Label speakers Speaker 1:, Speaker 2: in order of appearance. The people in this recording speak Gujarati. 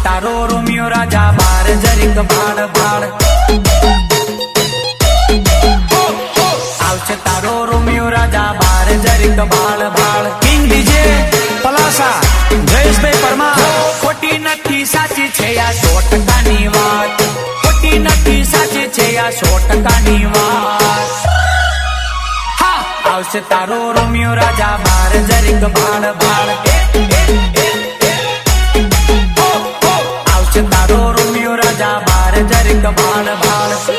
Speaker 1: તારો રોમિયો રાજા બાર જરીક ભાડ ભાડ આવશે તારો રોમિયો રાજા બાર જરીક ભાડ ભાડ કિંગ ડીજે પલાસા જયેશભાઈ પરમાર ખોટી નથી સાચી છે આ 100% વાત ખોટી નથી સાચી છે આ 100% વાત આવશે તારો રોમિયો રાજા બાર જરીક ભાડ ભાડ આવશે તારો રોમિયો રાજા બાર જરીક ભાડ ભાડ